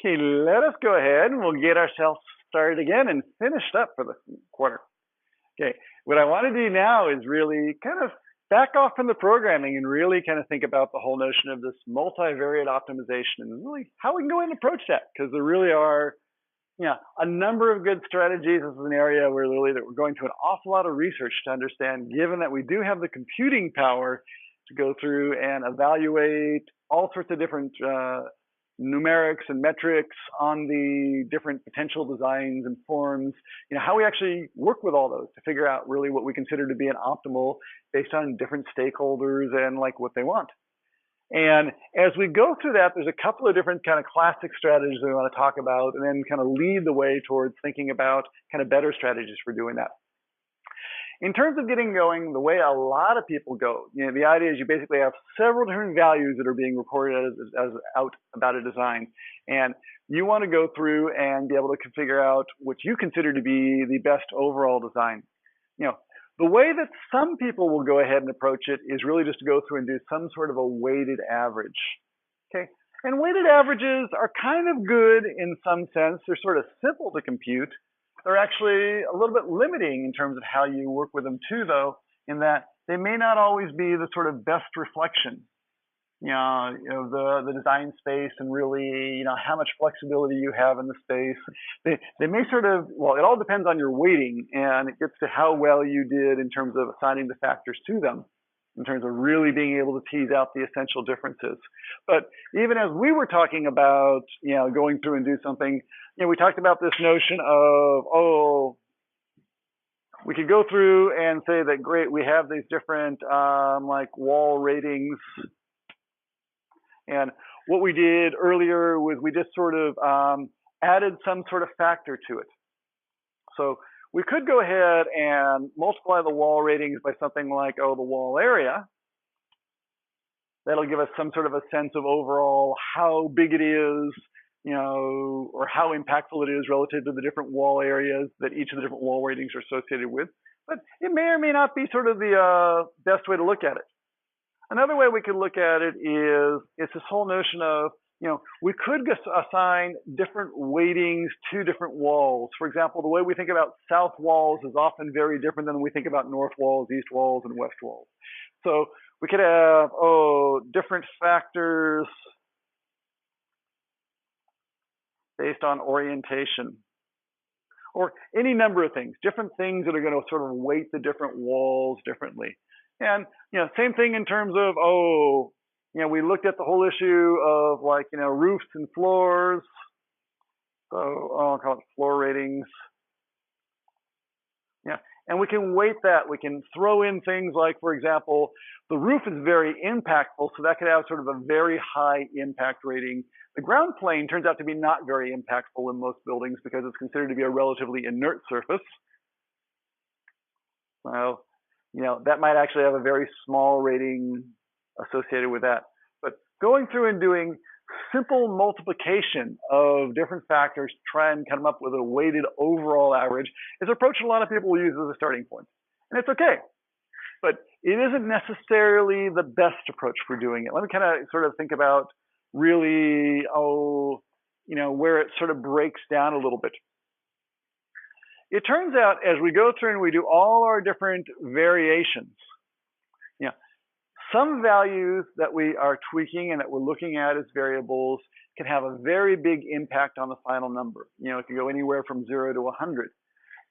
Okay, let us go ahead and we'll get ourselves started again and finished up for the quarter. Okay, what I want to do now is really kind of back off from the programming and really kind of think about the whole notion of this multivariate optimization and really how we can go ahead and approach that, because there really are a number of good strategies. This is an area where really that we're going to an awful lot of research to understand, given that we do have the computing power to go through and evaluate all sorts of different numerics and metrics on the different potential designs and forms, how we actually work with all those to figure out really what we consider to be an optimal based on different stakeholders and like what they want. And as we go through that, there's a couple of different kind of classic strategies we want to talk about and then kind of lead the way towards thinking about kind of better strategies for doing that. In terms of getting going, the way a lot of people go, the idea is you basically have several different values that are being reported as out about a design. And you want to go through and be able to figure out what you consider to be the best overall design. The way that some people will go ahead and approach it is really just to go through and do some sort of a weighted average. Okay, and weighted averages are kind of good in some sense. They're sort of simple to compute. They're actually a little bit limiting in terms of how you work with them too, though, in that they may not always be the sort of best reflection, of the design space and really, how much flexibility you have in the space. They may sort of, well, it all depends on your weighting, and it gets to how well you did in terms of assigning the factors to them, in terms of really being able to tease out the essential differences. But even as we were talking about, going through and do something, we talked about this notion of, we could go through and say that, great, we have these different like wall ratings. And what we did earlier was we just sort of added some sort of factor to it. So we could go ahead and multiply the wall ratings by something like, the wall area. That'll give us some sort of a sense of overall how big it is, or how impactful it is relative to the different wall areas that each of the different wall ratings are associated with. But it may or may not be sort of the best way to look at it. Another way we could look at it is it's this whole notion of, we could assign different weightings to different walls. For example, the way we think about south walls is often very different than we think about north walls, east walls, and west walls. So we could have, different factors based on orientation, or any number of things, different things that are going to sort of weight the different walls differently. And, same thing in terms of, we looked at the whole issue of like, roofs and floors. So I'll call it floor ratings. And we can weight that. We can throw in things like, for example, the roof is very impactful, so that could have sort of a very high impact rating. The ground plane turns out to be not very impactful in most buildings because it's considered to be a relatively inert surface. So, that might actually have a very small rating associated with that. But going through and doing simple multiplication of different factors to try and come up with a weighted overall average is an approach a lot of people will use as a starting point. And it's okay. But it isn't necessarily the best approach for doing it. Let me kind of sort of think about really, where it sort of breaks down a little bit. It turns out as we go through and we do all our different variations, some values that we are tweaking and that we're looking at as variables can have a very big impact on the final number. It can go anywhere from 0 to 100.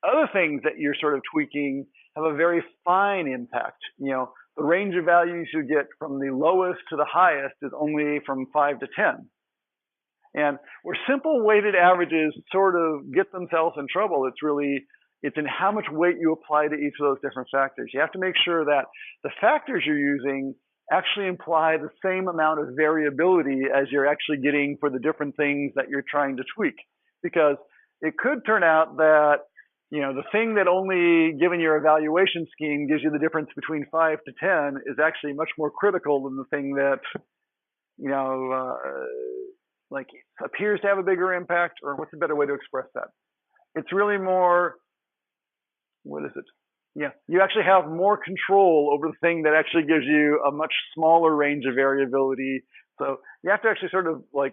Other things that you're sort of tweaking have a very fine impact. The range of values you get from the lowest to the highest is only from 5 to 10. And where simple weighted averages sort of get themselves in trouble, it's in how much weight you apply to each of those different factors. You have to make sure that the factors you're using actually imply the same amount of variability as you're actually getting for the different things that you're trying to tweak. Because it could turn out that, the thing that only given your evaluation scheme gives you the difference between 5 to 10 is actually much more critical than the thing that, like appears to have a bigger impact, or what's a better way to express that? It's really more, what is it? You actually have more control over the thing that actually gives you a much smaller range of variability. So you have to actually sort of like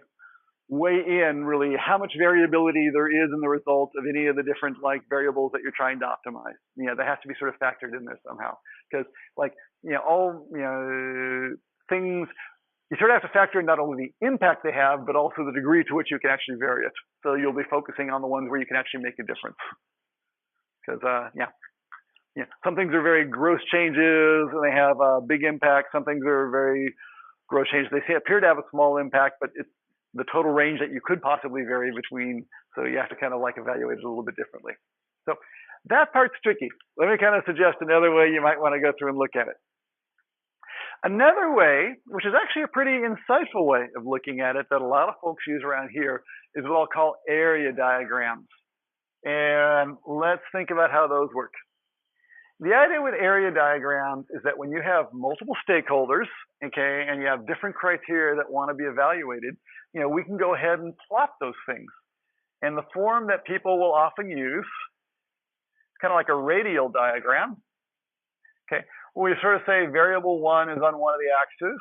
weigh in really how much variability there is in the result of any of the different like variables that you're trying to optimize. That has to be sort of factored in there somehow, because like all things, you sort of have to factor in not only the impact they have, but also the degree to which you can actually vary it. So you'll be focusing on the ones where you can actually make a difference. Because some things are very gross changes and they have a big impact. Some things are very gross changes. They appear to have a small impact, but it's the total range that you could possibly vary between. So you have to kind of like evaluate it a little bit differently. So that part's tricky. Let me kind of suggest another way you might want to go through and look at it. Another way, which is actually a pretty insightful way of looking at it that a lot of folks use around here, is what I'll call area diagrams. And let's think about how those work. The idea with area diagrams is that when you have multiple stakeholders, okay, and you have different criteria that want to be evaluated, we can go ahead and plot those things. And the form that people will often use, kind of like a radial diagram, okay, where we sort of say variable 1 is on one of the axes,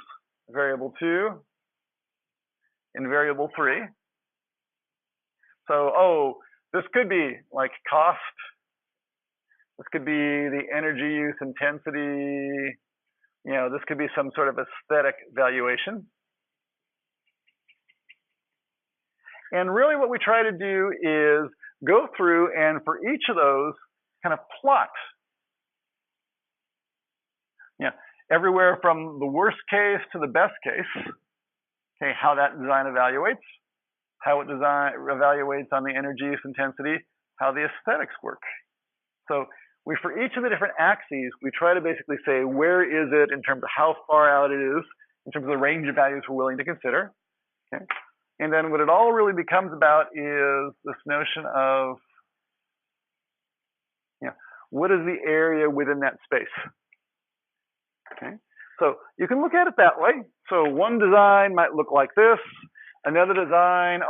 variable 2, and variable 3. So, this could be like cost. This could be the energy use intensity. This could be some sort of aesthetic valuation. And really what we try to do is go through and for each of those kind of plot. Everywhere from the worst case to the best case, okay, how that design evaluates, how it evaluates on the energy use intensity, how the aesthetics work. So for each of the different axes, we try to basically say where is it in terms of how far out it is, in terms of the range of values we're willing to consider. Okay? And then what it all really becomes about is this notion of what is the area within that space. Okay? So you can look at it that way. So one design might look like this. Another design,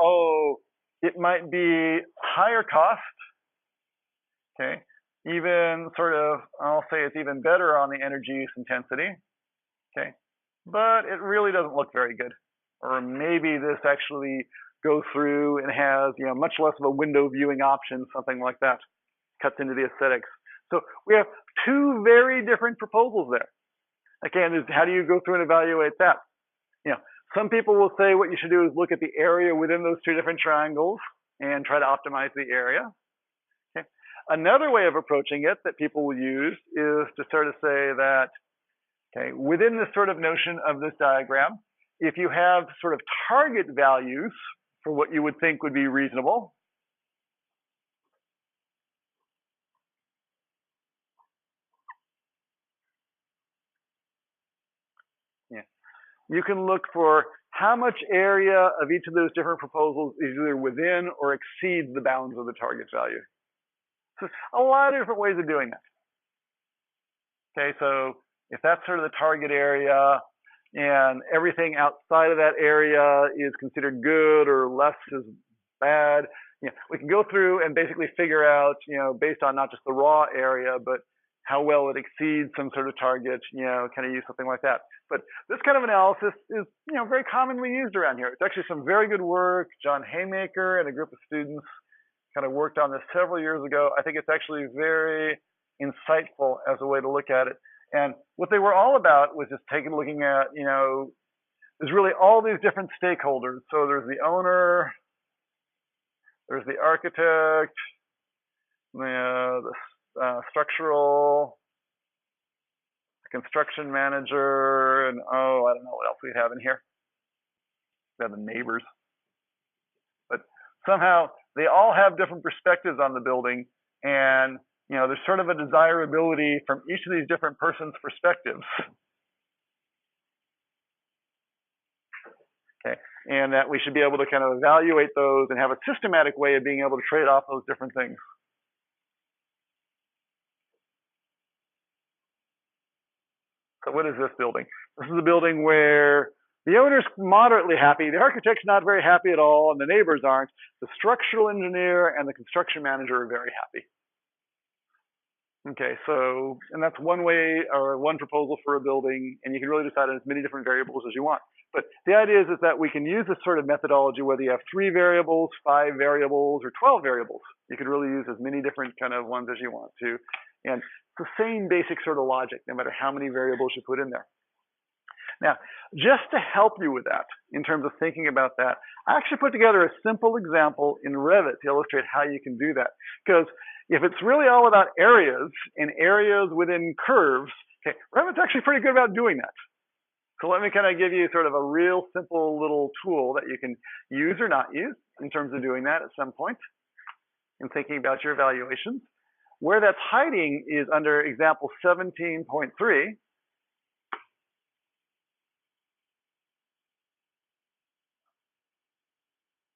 it might be higher cost. Okay? Even sort of, I'll say it's even better on the energy use intensity. Okay? But it really doesn't look very good. Or maybe this actually goes through and has, much less of a window viewing option, something like that. Cuts into the aesthetics. So we have two very different proposals there. Again, how do you go through and evaluate that? Some people will say what you should do is look at the area within those two different triangles and try to optimize the area. Okay. Another way of approaching it that people will use is to sort of say that, okay, within this sort of notion of this diagram, if you have sort of target values for what you would think would be reasonable, you can look for how much area of each of those different proposals is either within or exceeds the bounds of the target value. So a lot of different ways of doing that. Okay, so if that's sort of the target area and everything outside of that area is considered good or less is bad, we can go through and basically figure out, based on not just the raw area, but how well it exceeds some sort of target, kind of use something like that. But this kind of analysis is, very commonly used around here. It's actually some very good work. John Haymaker and a group of students kind of worked on this several years ago. I think it's actually very insightful as a way to look at it. And what they were all about was just looking at, there's really all these different stakeholders. So there's the owner, there's the architect, the structural, construction manager, and I don't know what else we have in here. We have the neighbors. But somehow they all have different perspectives on the building, and there's sort of a desirability from each of these different persons' perspectives. Okay, and that we should be able to kind of evaluate those and have a systematic way of being able to trade off those different things. So what is this building? This is a building where the owner's moderately happy, the architect's not very happy at all, and the neighbors aren't. The structural engineer and the construction manager are very happy. Okay, so, and that's one way or one proposal for a building, and you can really decide on as many different variables as you want. But the idea is that we can use this sort of methodology, whether you have 3 variables, 5 variables, or 12 variables. You could really use as many different kind of ones as you want to. And it's the same basic sort of logic, no matter how many variables you put in there. Now, just to help you with that, in terms of thinking about that, I actually put together a simple example in Revit to illustrate how you can do that. Because if it's really all about areas and areas within curves, okay, Revit's actually pretty good about doing that. So let me kind of give you sort of a real simple little tool that you can use or not use in terms of doing that at some point in thinking about your evaluations. Where that's hiding is under example 17.3.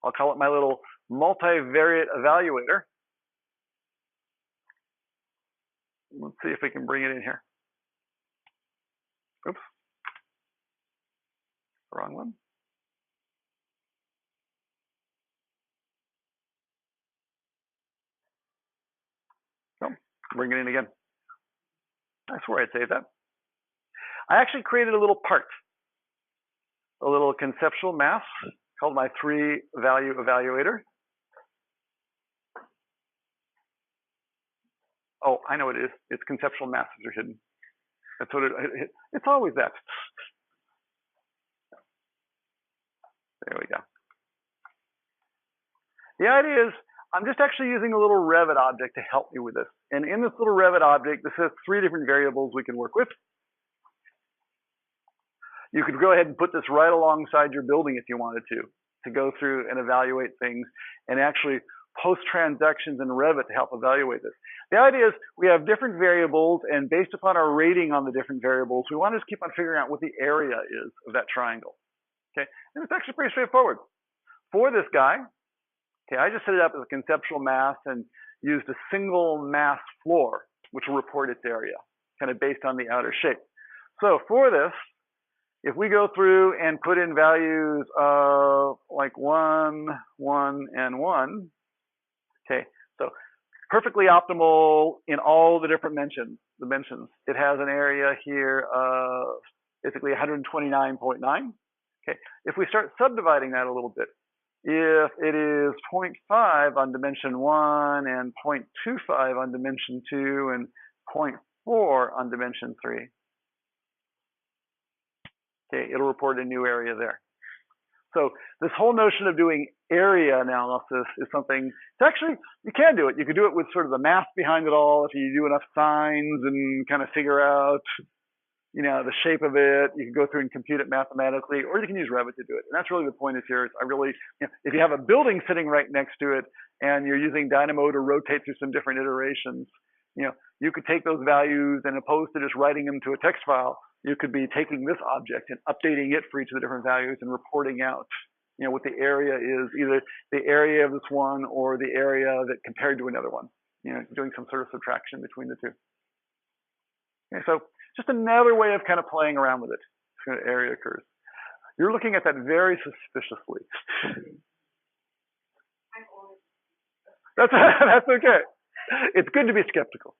I'll call it my little multivariate evaluator. Let's see if we can bring it in here. Oops. Wrong one. Oh, bring it in again. I swear I'd save that. I actually created a little part, a little conceptual math called my 3-value evaluator. Oh, I know what it is. It's conceptual masses are hidden. That's what it's always that. There we go. The idea is I'm just actually using a little Revit object to help me with this. And in this little Revit object, this has 3 different variables we can work with. You could go ahead and put this right alongside your building if you wanted to go through and evaluate things and actually post transactions in Revit to help evaluate this. The idea is we have different variables, and based upon our rating on the different variables, we want to just keep on figuring out what the area is of that triangle. Okay, and it's actually pretty straightforward. For this guy, okay, I just set it up as a conceptual mass and used a single mass floor, which will report its area, kind of based on the outer shape. So for this, if we go through and put in values of like 1, 1, and 1, okay, so perfectly optimal in all the different dimensions. It has an area here of basically 129.9. Okay, if we start subdividing that a little bit, if it is 0.5 on dimension 1 and 0.25 on dimension 2 and 0.4 on dimension 3, okay, it'll report a new area there. So this whole notion of doing area analysis is something, it's actually, you can do it. You could do it with sort of the math behind it all. If you do enough signs and kind of figure out, you know, the shape of it, you can go through and compute it mathematically, or you can use Revit to do it. And that's really the point is here. I really, you know, if you have a building sitting right next to it and you're using Dynamo to rotate through some different iterations, you know, you could take those values and opposed to just writing them to a text file, you could be taking this object and updating it for each of the different values and reporting out, you know, what the area is, either the area of this one or the area that compared to another one, you know, doing some sort of subtraction between the two. Okay, so just another way of kind of playing around with it, kind of area curves. You're looking at that very suspiciously. That's okay. It's good to be skeptical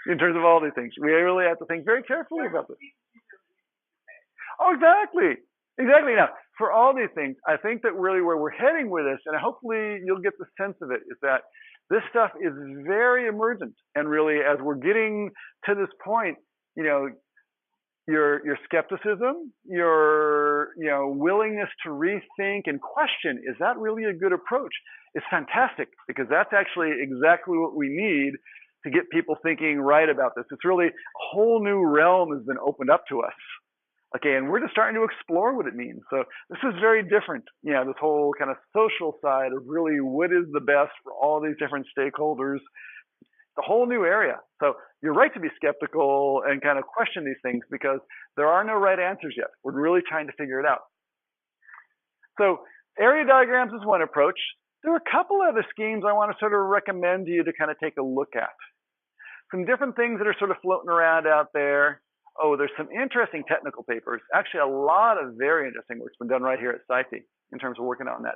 in terms of all these things. We really have to think very carefully about this. Oh, exactly. Exactly. Now, for all these things, I think that really where we're heading with this, and hopefully you'll get the sense of it, is that this stuff is very emergent. And really, as we're getting to this point, you know, your skepticism, your willingness to rethink and question, is that really a good approach? It's fantastic, because that's actually exactly what we need to get people thinking right about this. It's really a whole new realm has been opened up to us. Okay, and we're just starting to explore what it means. So this is very different, you know, this whole kind of social side of really what is the best for all these different stakeholders, the whole new area. So you're right to be skeptical and kind of question these things, because there are no right answers yet. We're really trying to figure it out. So area diagrams is one approach. There are a couple other schemes I want to sort of recommend to you to kind of take a look at. Some different things that are sort of floating around out there. Oh, there's some interesting technical papers. Actually, a lot of very interesting work's been done right here at CEE in terms of working on that.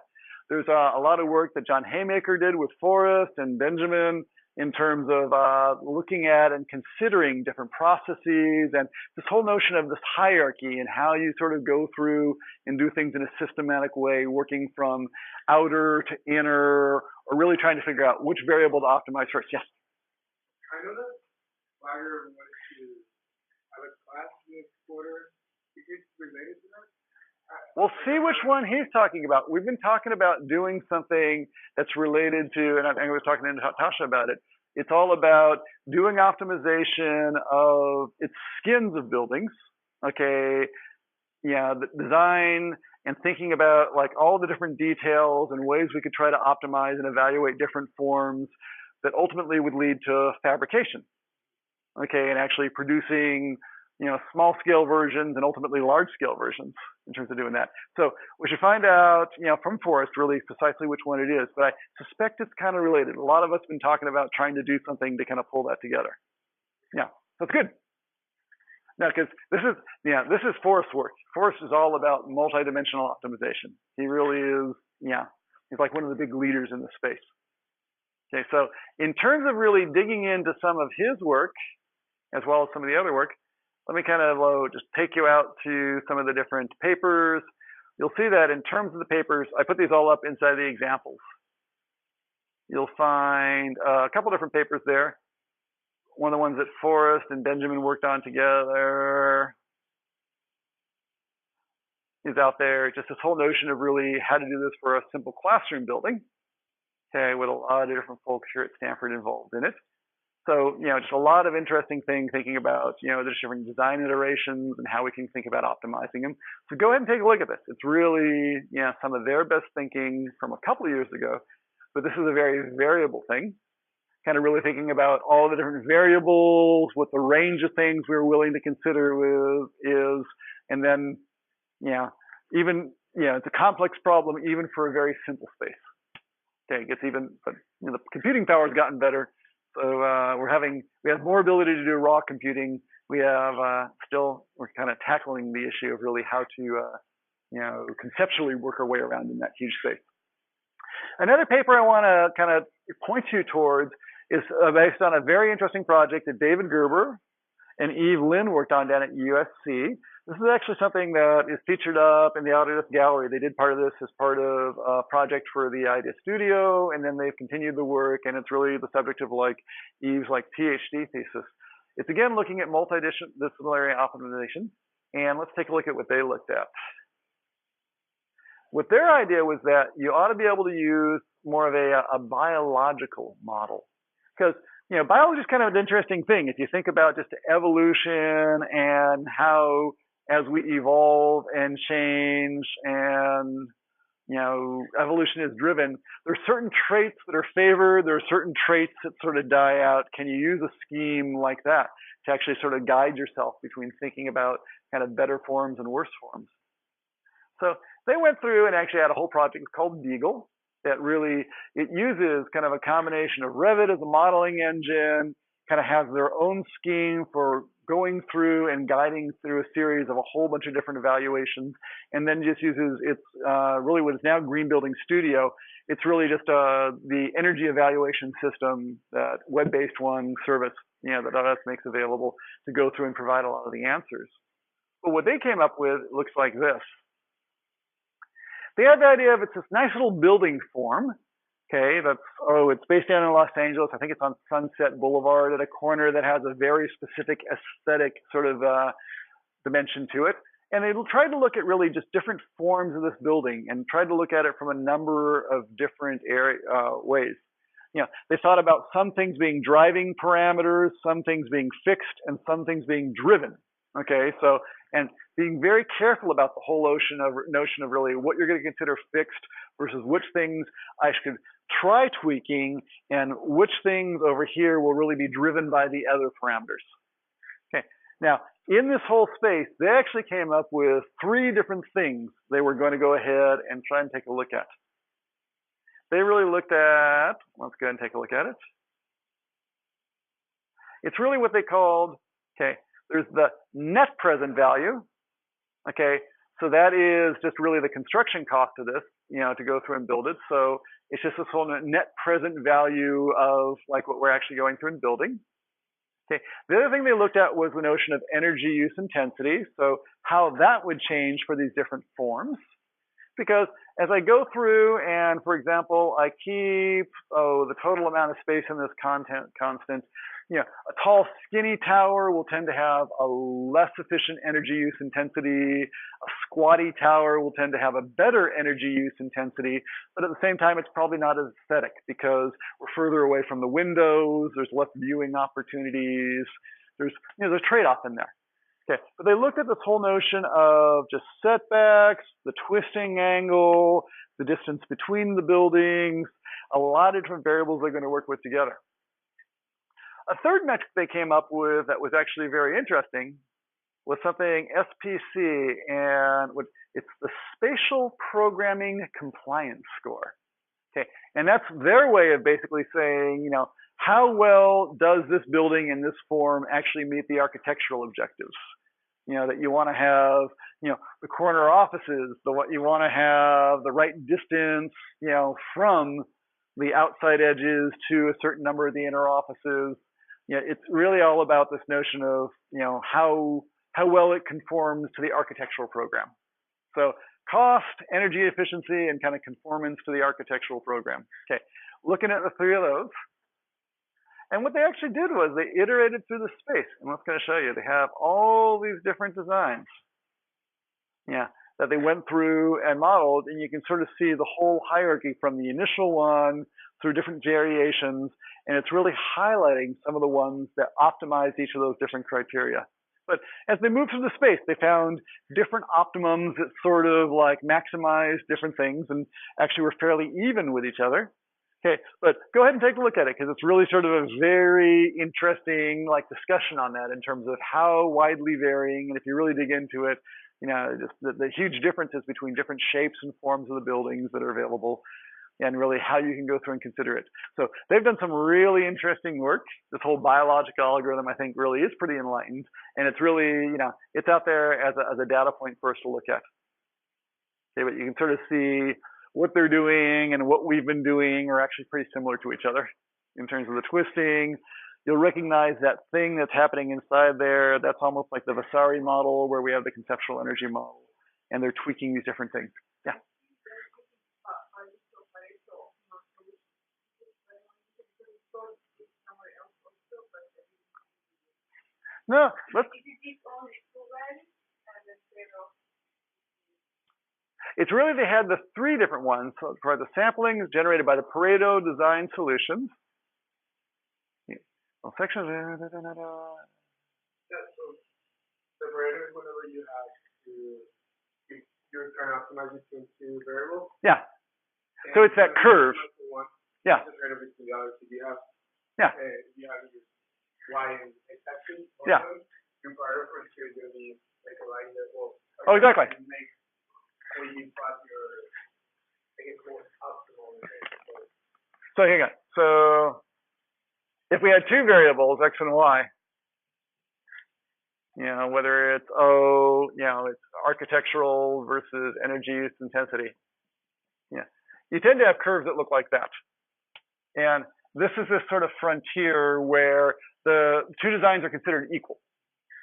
There's a lot of work that John Haymaker did with Forrest and Benjamin in terms of looking at and considering different processes and this whole notion of this hierarchy and how you sort of go through and do things in a systematic way, working from outer to inner, or really trying to figure out which variable to optimize first. Yes? I know that Swagger wanted to have a class this quarter. Is it related to that? We'll see which one he's talking about. We've been talking about doing something that's related to, and I was talking to Natasha about it. It's all about doing optimization of its skins of buildings, okay? Yeah, the design and thinking about like all the different details and ways we could try to optimize and evaluate different forms that ultimately would lead to fabrication, okay? And actually producing, you know, small scale versions and ultimately large scale versions in terms of doing that. So we should find out, you know, from Forrest really precisely which one it is, but I suspect it's kind of related. A lot of us have been talking about trying to do something to kind of pull that together. Yeah, that's good. Now, because this is Forrest's work. Forrest is all about multidimensional optimization. He really is, yeah, he's like one of the big leaders in this space. Okay, so in terms of really digging into some of his work, as well as some of the other work, let me kind of just take you out to some of the different papers. You'll see that in terms of the papers, I put these all up inside the examples. You'll find a couple different papers there. One of the ones that Forrest and Benjamin worked on together is out there. Just this whole notion of really how to do this for a simple classroom building. Okay, with a lot of different folks here at Stanford involved in it. So, you know, just a lot of interesting things thinking about, you know, the different design iterations and how we can think about optimizing them. So go ahead and take a look at this. It's really, you know, some of their best thinking from a couple of years ago, but this is a very variable thing. Kind of really thinking about all the different variables, what the range of things we're willing to consider is, and then, you know, even, you know, it's a complex problem even for a very simple space. Okay, it gets even, but you know, the computing power has gotten better. So we have more ability to do raw computing. We have we're kind of tackling the issue of really how to, you know, conceptually work our way around in that huge space. Another paper I want to kind of point you towards is based on a very interesting project that David Gerber and Eve Lin worked on down at USC. This is actually something that is featured up in the Autodesk Gallery. They did part of this as part of a project for the Idea Studio, and then they've continued the work, and it's really the subject of like Eve's like PhD thesis. It's again looking at multidisciplinary optimization, and let's take a look at what they looked at. What their idea was that you ought to be able to use more of a biological model, because you know, biology is kind of an interesting thing. If you think about just evolution and how as we evolve and change and, you know, evolution is driven, there are certain traits that are favored. There are certain traits that sort of die out. Can you use a scheme like that to actually sort of guide yourself between thinking about kind of better forms and worse forms? So they went through and actually had a whole project called Beagle that really, it uses kind of a combination of Revit as a modeling engine, kind of has their own scheme for going through and guiding through a series of a whole bunch of different evaluations, and then just uses its really what is now Green Building Studio. It's really just the energy evaluation system, that web-based one service, you know, that Autodesk makes available to go through and provide a lot of the answers. But what they came up with looks like this. They had the idea of it's this nice little building form, okay, it's based down in Los Angeles. I think it's on Sunset Boulevard at a corner that has a very specific aesthetic sort of dimension to it. And they tried to look at really just different forms of this building and tried to look at it from a number of different ways. You know, they thought about some things being driving parameters, some things being fixed, and some things being driven. Okay, so, and being very careful about the whole notion of really what you're going to consider fixed versus which things I should try tweaking and which things over here will really be driven by the other parameters. Okay, now in this whole space, they actually came up with 3 different things they were going to go ahead and try and take a look at. They really looked at, let's go ahead and take a look at it. It's really what they called, okay, there's the net present value. Okay, So that is just really the construction cost of this, to go through and build it. So it's just this whole net present value of like what we're actually going through and building. Okay. The other thing they looked at was the notion of energy use intensity. So how that would change for these different forms. Because as I go through and, for example, I keep, the total amount of space in this constant, a tall, skinny tower will tend to have a less efficient energy use intensity. A squatty tower will tend to have a better energy use intensity. But at the same time, it's probably not as aesthetic because we're further away from the windows. There's less viewing opportunities. There's a trade-off in there. Okay, but they looked at this whole notion of just setbacks, the twisting angle, the distance between the buildings, a lot of different variables they're going to work with together. A third metric they came up with that was actually very interesting was something SPC, and it's the Spatial Programming Compliance Score. Okay, and that's their way of basically saying, how well does this building in this form actually meet the architectural objectives? That you want to have, the corner offices, you want to have the right distance, from the outside edges to a certain number of the inner offices. It's really all about this notion of, how well it conforms to the architectural program. So cost, energy efficiency, and kind of conformance to the architectural program. Okay, looking at the three of those. And what they actually did was they iterated through the space. And I'm going to show you. They have all these different designs, that they went through and modeled. And you can sort of see the whole hierarchy from the initial one through different variations. And it's really highlighting some of the ones that optimize each of those different criteria. But as they moved through the space, they found different optimums that sort of like maximize different things and actually were fairly even with each other. Okay, but go ahead and take a look at it because it's really sort of a very interesting discussion on that in terms of how widely varying, and if you really dig into it, just the huge differences between different shapes and forms of the buildings that are available, and really how you can go through and consider it. So they've done some really interesting work. This whole biological algorithm, I think, really is pretty enlightened, and it's really, it's out there as a data point for us to look at. Okay, but you can sort of see what they're doing and what we've been doing are actually pretty similar to each other in terms of the twisting. You'll recognize that thing that's happening inside there. That's almost like the Vasari model where we have the conceptual energy model, and they're tweaking these different things. Yeah. No, it's really, they had the three different ones. So for the samplings generated by the Pareto design solutions. Well, sections. Yeah, so the Pareto is whenever you have you're trying to optimize it into variables. Yeah. So it's that curve. Yeah. Yeah. You have your Y and X axis. Yeah. Your Pareto for sure is going to be like a line that will. Oh, exactly. When you plot your, I guess, more optimal. So hang on. So if we had two variables, X and Y, whether it's it's architectural versus energy use intensity. You tend to have curves that look like that. And this is this sort of frontier where the two designs are considered equal.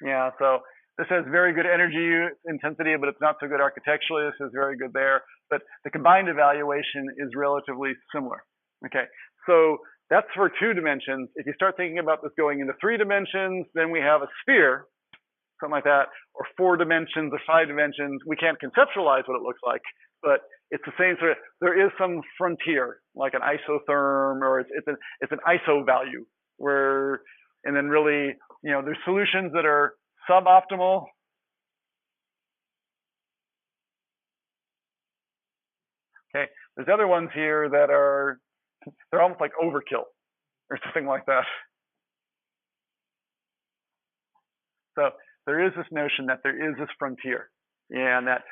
So this has very good energy use intensity, but it's not so good architecturally. This is very good there. But the combined evaluation is relatively similar. Okay, so that's for 2 dimensions. If you start thinking about this going into 3 dimensions, then we have a sphere, something like that, or 4 dimensions or 5 dimensions. We can't conceptualize what it looks like, but it's the same sort of, there is some frontier, like an isotherm, or it's an ISO value, where, and then really, there's solutions that are suboptimal. Okay, there's other ones here that are, they're almost like overkill or something like that. So there is this notion that there is this frontier, and that,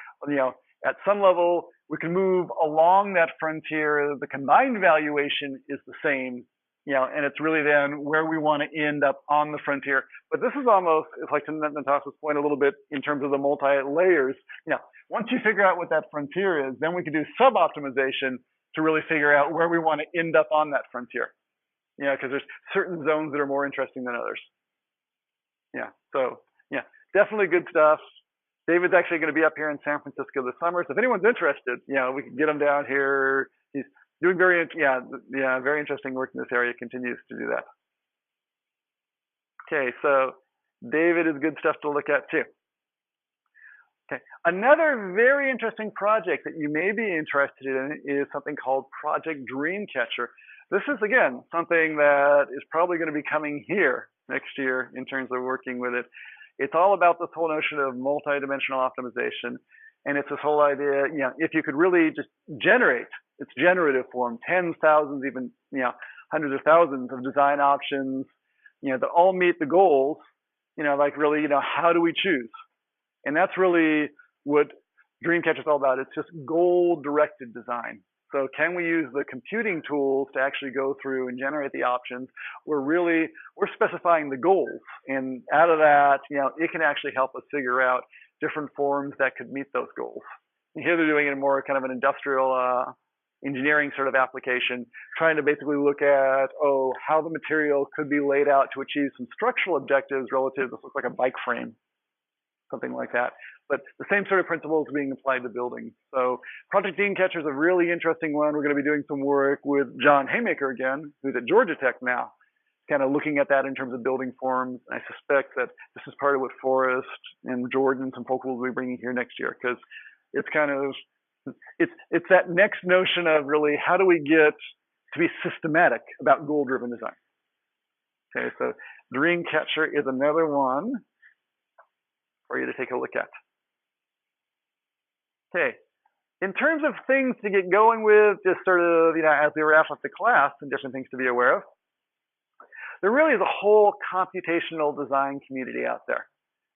at some level, we can move along that frontier. The combined valuation is the same, and it's really then where we want to end up on the frontier. But this is almost, it's like to Natasha's point a little bit in terms of the multi-layers. Once you figure out what that frontier is, then we can do sub-optimization to really figure out where we want to end up on that frontier. Because there's certain zones that are more interesting than others. So definitely good stuff. David's actually going to be up here in San Francisco this summer, so if anyone's interested, we can get him down here. He's doing very interesting work in this area. Continues to do that. Okay, so David is good stuff to look at too. Okay, another very interesting project that you may be interested in is something called Project Dreamcatcher. This is, again, something that is probably going to be coming here next year in terms of working with it. It's all about this whole notion of multidimensional optimization. And it's this whole idea, if you could really just generate, its generative form, tens, thousands, even, hundreds of thousands of design options, that all meet the goals, like really, how do we choose? And that's really what Dreamcatcher is all about. It's just goal-directed design. So can we use the computing tools to actually go through and generate the options? We're specifying the goals. And out of that, it can actually help us figure out different forms that could meet those goals. And here they're doing it in more kind of an industrial engineering sort of application, trying to basically look at, how the material could be laid out to achieve some structural objectives relative to this looks like a bike frame, something like that. But the same sort of principles being applied to buildings. So Project Dreamcatcher is a really interesting one. We're going to be doing some work with John Haymaker again, who's at Georgia Tech now, kind of looking at that in terms of building forms. I suspect that this is part of what Forrest and Jordan and some folks will be bringing here next year, because it's kind of, it's that next notion of really how do we get to be systematic about goal-driven design. Okay, so Dreamcatcher is another one for you to take a look at. Okay, in terms of things to get going with, just sort of, as we wrap up the class and different things to be aware of, there really is a whole computational design community out there.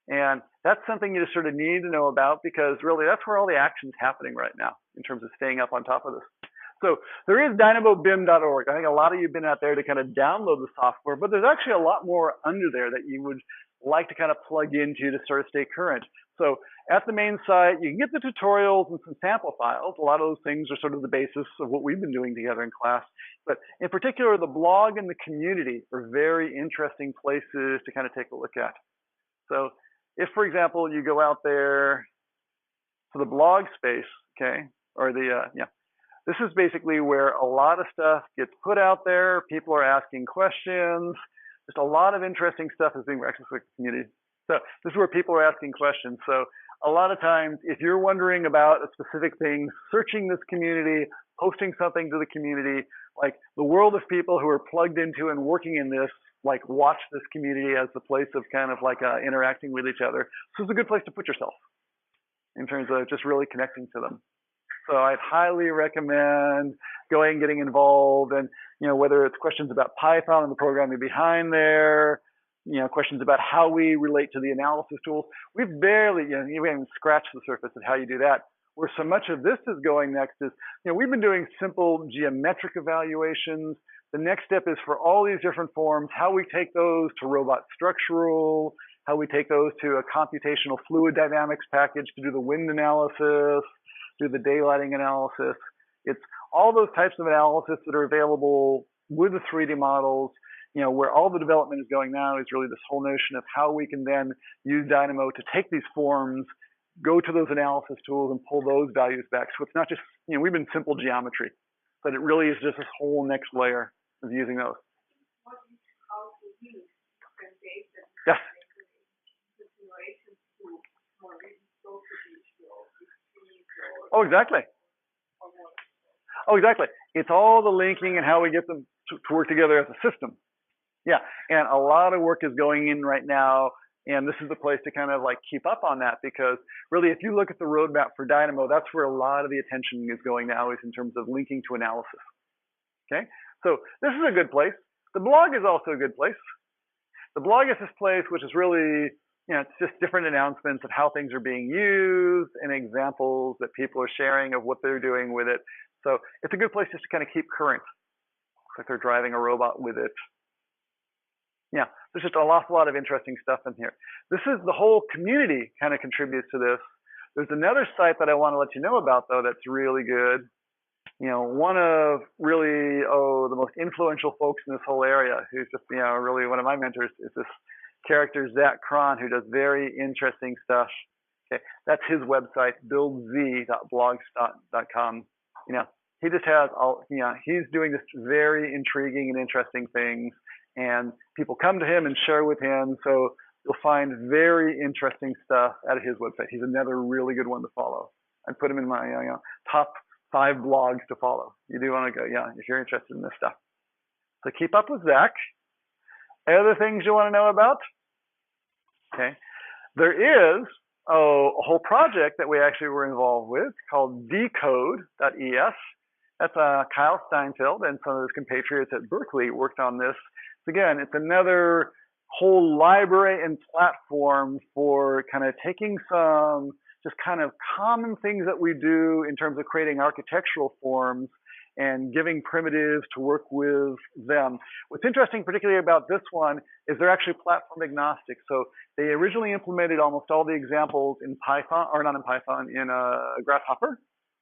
And that's something you just sort of need to know about, because really that's where all the action's happening right now in terms of staying up on top of this. So there is dynamobim.org. I think a lot of you have been out there to kind of download the software, but there's actually a lot more under there that you would like to kind of plug into to sort of stay current. So at the main site, you can get the tutorials and some sample files. A lot of those things are sort of the basis of what we've been doing together in class. But in particular, the blog and the community are very interesting places to kind of take a look at. So if, for example, you go out there to the blog space, okay, or this is basically where a lot of stuff gets put out there. People are asking questions. Just a lot of interesting stuff is being accessed with the community. So this is where people are asking questions. So a lot of times, if you're wondering about a specific thing, searching this community, posting something to the community, like the world of people who are plugged into and working in this, like watch this community as the place of kind of like interacting with each other. So it's a good place to put yourself in terms of just really connecting to them. So I'd highly recommend going, getting involved, and whether it's questions about Python and the programming behind there, questions about how we relate to the analysis tools. We've barely, we haven't scratched the surface of how you do that. Where so much of this is going next is, we've been doing simple geometric evaluations. The next step is for all these different forms, how we take those to robot structural, how we take those to a computational fluid dynamics package to do the wind analysis, do the daylighting analysis. It's all those types of analysis that are available with the 3D models. Where all the development is going now is really this whole notion of how we can then use Dynamo to take these forms, go to those analysis tools and pull those values back. So it's not just, we've been simple geometry, but it really is just this whole next layer of using those. What you also use when data Yes. simulations to more Oh, exactly. Oh, exactly. It's all the linking and how we get them to work together as a system. Yeah, and a lot of work is going in right now, and this is the place to kind of like keep up on that, because really if you look at the roadmap for Dynamo, that's where a lot of the attention is going now, is in terms of linking to analysis. Okay, so this is a good place. The blog is also a good place. The blog is this place which is really, it's just different announcements of how things are being used and examples that people are sharing of what they're doing with it. So it's a good place just to kind of keep current. Looks like they're driving a robot with it. Yeah, there's just an awful lot of interesting stuff in here. This is the whole community kind of contributes to this. There's another site that I want to let you know about, though, that's really good. You know, one of really, the most influential folks in this whole area, who's just, really one of my mentors, is this character, Zach Cron, who does very interesting stuff. Okay, that's his website, buildz.blogspot.com. He just has he's doing this very intriguing and interesting things, and people come to him and share with him. So you'll find very interesting stuff out of his website. He's another really good one to follow. I put him in my top 5 blogs to follow. You do want to go, if you're interested in this stuff. So keep up with Zach. Other things you want to know about? Okay. There is a whole project that we actually were involved with called Decode.es. That's Kyle Steinfeld and some of his compatriots at Berkeley worked on this. So again, it's another whole library and platform for kind of taking some just kind of common things that we do in terms of creating architectural forms and giving primitives to work with them. What's interesting particularly about this one is they're actually platform agnostic. So they originally implemented almost all the examples in Python, or not in Python, in Grasshopper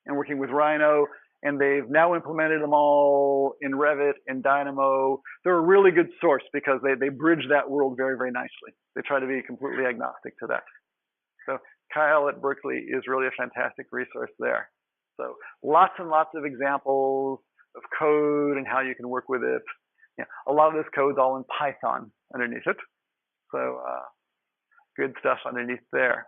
and working with Rhino, and they've now implemented them all in Revit and Dynamo. They're a really good source because they bridge that world very, very nicely. They try to be completely agnostic to that. So Kyle at Berkeley is really a fantastic resource there. So lots and lots of examples of code and how you can work with it. A lot of this code's all in Python underneath it. So good stuff underneath there.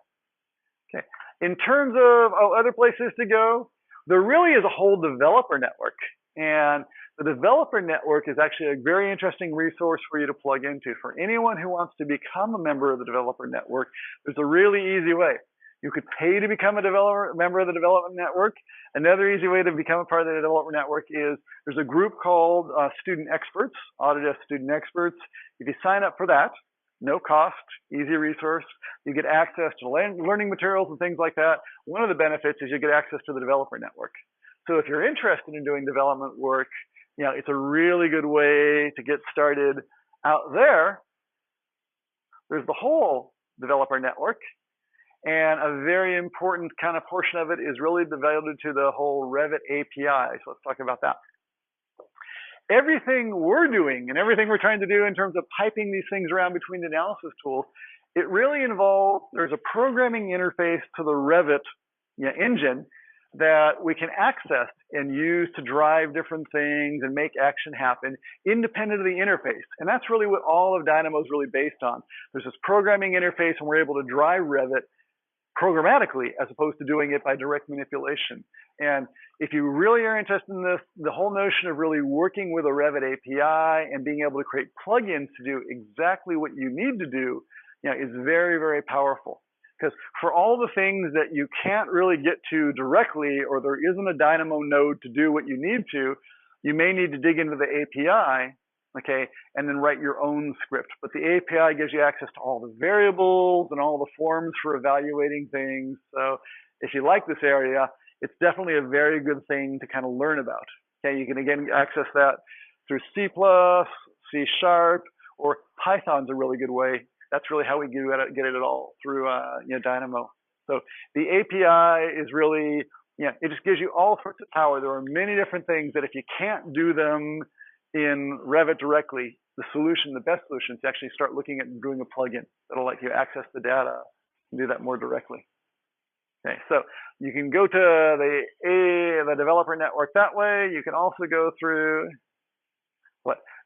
Okay. In terms of other places to go, there really is a whole developer network. And the developer network is actually a very interesting resource for you to plug into. For anyone who wants to become a member of the developer network, there's a really easy way. You could pay to become a member of the development network. Another easy way to become a part of the development network is there's a group called Student Experts, Autodesk Student Experts. If you sign up for that, no cost, easy resource. You get access to learning materials and things like that. One of the benefits is you get access to the developer network. So if you're interested in doing development work, it's a really good way to get started out there. There's the whole developer network. And a very important kind of portion of it is really devoted to the whole Revit API. So let's talk about that. Everything we're doing and everything we're trying to do in terms of piping these things around between the analysis tools, it really involves, there's a programming interface to the Revit engine that we can access and use to drive different things and make action happen independent of the interface. And that's really what all of Dynamo is really based on. There's this programming interface and we're able to drive Revit programmatically as opposed to doing it by direct manipulation. And if you really are interested in this, the whole notion of really working with a Revit API and being able to create plugins to do exactly what you need to do, is very, very powerful. Because for all the things that you can't really get to directly, or there isn't a Dynamo node to do what you need to, you may need to dig into the API, okay, and then write your own script. But the API gives you access to all the variables and all the forms for evaluating things. So if you like this area, it's definitely a very good thing to kind of learn about. Okay, you can again access that through C++, C#, or Python's a really good way. That's really how we get it all through Dynamo. So the API is really, it just gives you all sorts of power. There are many different things that if you can't do them in Revit directly, the best solution is to actually start looking at doing a plugin that'll let you access the data and do that more directly. Okay, so you can go to the developer network that way. You can also go through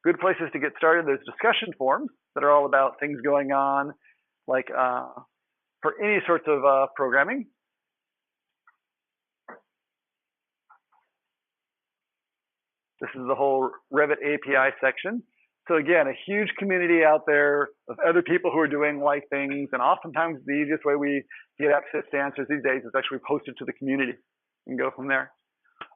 good places to get started. There's discussion forums that are all about things going on, like for any sorts of programming. This is the whole Revit API section. So again, a huge community out there of other people who are doing like things. And oftentimes the easiest way we get access to answers these days is actually post it to the community and go from there.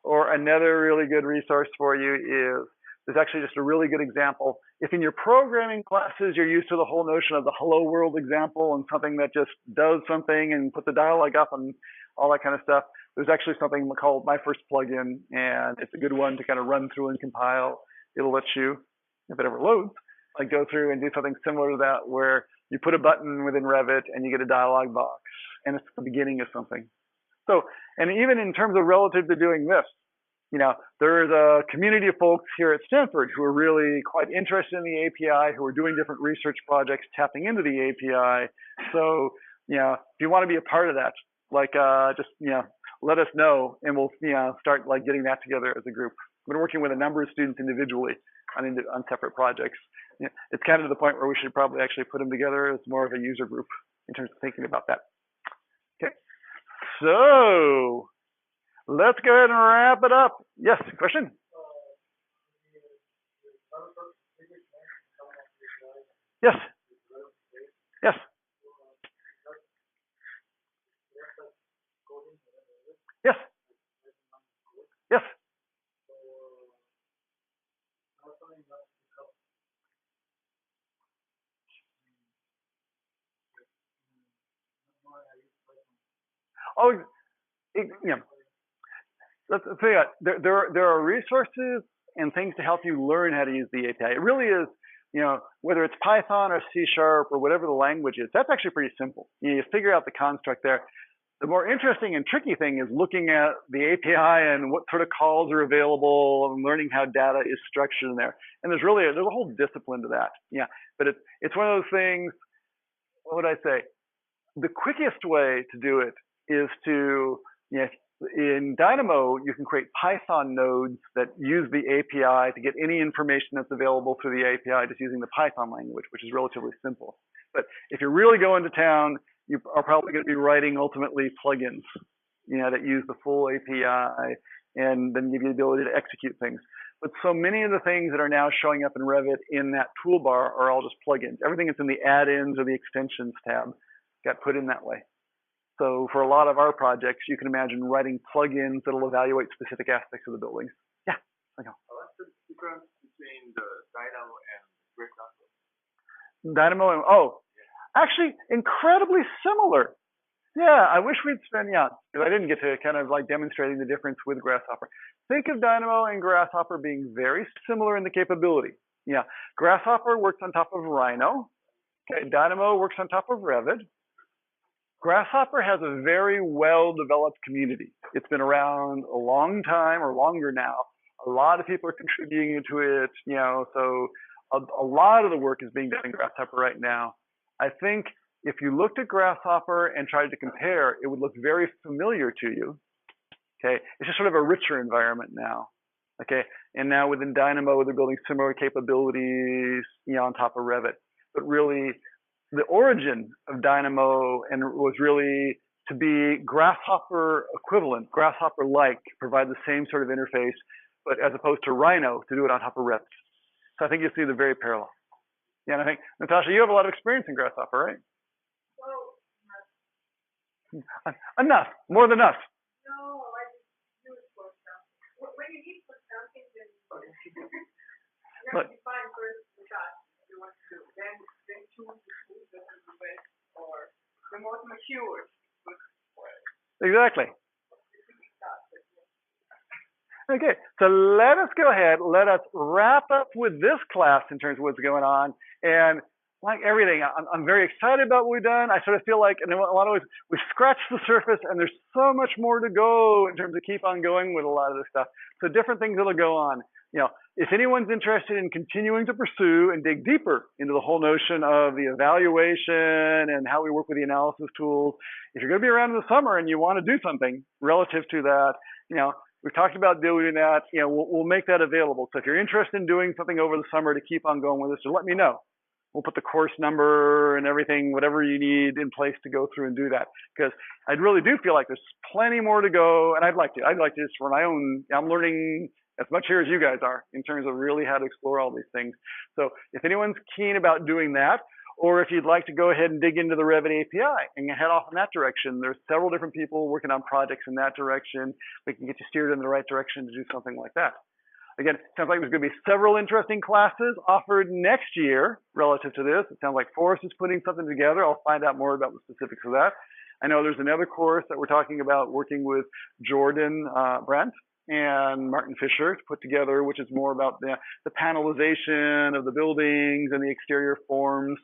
Or another really good resource for you is, there's actually just a really good example. If in your programming classes, you're used to the whole notion of the hello world example and something that just does something and put the dialogue up and all that kind of stuff, there's actually something called My First Plugin, and it's a good one to kind of run through and compile it'll let you, if it ever loads, like go through and do something similar to that, where you put a button within Revit and you get a dialog box, and it's the beginning of something. So, and even in terms of relative to doing this, there's a community of folks here at Stanford who are really quite interested in the API, who are doing different research projects tapping into the API. So, if you want to be a part of that, like, just, let us know, and we'll, start like getting that together as a group. I've been working with a number of students individually on separate projects. It's kind of to the point where we should probably actually put them together as more of a user group in terms of thinking about that. Okay, so let's go ahead and wrap it up. Yes, question? Yes. Yes. Yes. Yes. Oh, let's figure out. There are resources and things to help you learn how to use the API. It really is, whether it's Python or C# or whatever the language is, that's actually pretty simple. You figure out the construct there. The more interesting and tricky thing is looking at the API and what sort of calls are available and learning how data is structured in there. And there's a whole discipline to that. Yeah, but it's one of those things. What would I say? The quickest way to do it is to, in Dynamo, you can create Python nodes that use the API to get any information that's available through the API just using the Python language, which is relatively simple. But if you're really going to town, you are probably going to be writing ultimately plugins, that use the full API and then give you the ability to execute things. But so many of the things that are now showing up in Revit in that toolbar are all just plugins. Everything that's in the add-ins or the extensions tab got put in that way. So for a lot of our projects, you can imagine writing plugins that'll evaluate specific aspects of the buildings. Yeah, I know. What's the difference between the Dynamo and Grasshopper? Dynamo and, actually incredibly similar. Yeah, I wish we'd spent, because I didn't get to kind of like demonstrating the difference with Grasshopper. Think of Dynamo and Grasshopper being very similar in the capability. Yeah, Grasshopper works on top of Rhino. Okay, Dynamo works on top of Revit. Grasshopper has a very well-developed community. It's been around a long time or longer now. A lot of people are contributing to it, so a lot of the work is being done in Grasshopper right now. I think if you looked at Grasshopper and tried to compare, it would look very familiar to you. Okay, it's just sort of a richer environment now. Okay, and now within Dynamo, they're building similar capabilities, on top of Revit. But really, the origin of Dynamo was really to be Grasshopper equivalent, Grasshopper-like, provide the same sort of interface, but as opposed to Rhino to do it on top of Revit. So I think you'll see the very parallel. Yeah, and I think, Natasha, you have a lot of experience in Grasshopper, right? Well, enough, more than us. no, I just do it for something. When you need for something, then you have to define first the task you want to do. Then choose the tool that is the best or the most mature. Exactly. Okay, so let us go ahead, let us wrap up with this class in terms of what's going on. And like everything, I'm very excited about what we've done. I sort of feel like in a lot of ways, we've scratched the surface and there's so much more to go in terms of keep on going with a lot of this stuff. So different things that'll go on. If anyone's interested in continuing to pursue and dig deeper into the whole notion of the evaluation and how we work with the analysis tools, if you're going to be around in the summer and you want to do something relative to that, we've talked about doing that. We'll make that available. So if you're interested in doing something over the summer to keep on going with this, just let me know. We'll put the course number and everything, whatever you need in place to go through and do that. Because I really do feel like there's plenty more to go. And I'd like to just for my own, I'm learning as much here as you guys are in terms of really how to explore all these things. So if anyone's keen about doing that, or if you'd like to go ahead and dig into the Revit API and head off in that direction, there's several different people working on projects in that direction. We can get you steered in the right direction to do something like that. Again, it sounds like there's going to be several interesting classes offered next year relative to this. It sounds like Forrest is putting something together. I'll find out more about the specifics of that. I know there's another course that we're talking about working with Jordan Brandt and Martin Fisher put together, which is more about the panelization of the buildings and the exterior forms,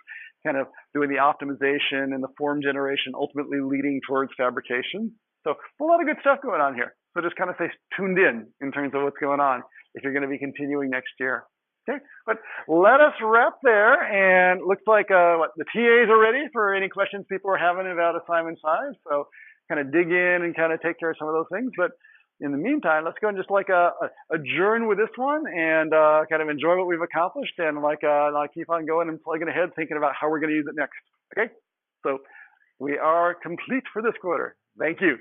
kind of doing the optimization and the form generation, ultimately leading towards fabrication. So a lot of good stuff going on here. So just kind of stay tuned in terms of what's going on if you're going to be continuing next year. Okay, but let us wrap there, and looks like the TAs are ready for any questions people are having about assignment 5. So kind of dig in and kind of take care of some of those things. But in the meantime, let's go and just adjourn with this one and kind of enjoy what we've accomplished, and keep on going and plugging ahead, thinking about how we're going to use it next. Okay, so we are complete for this quarter. Thank you.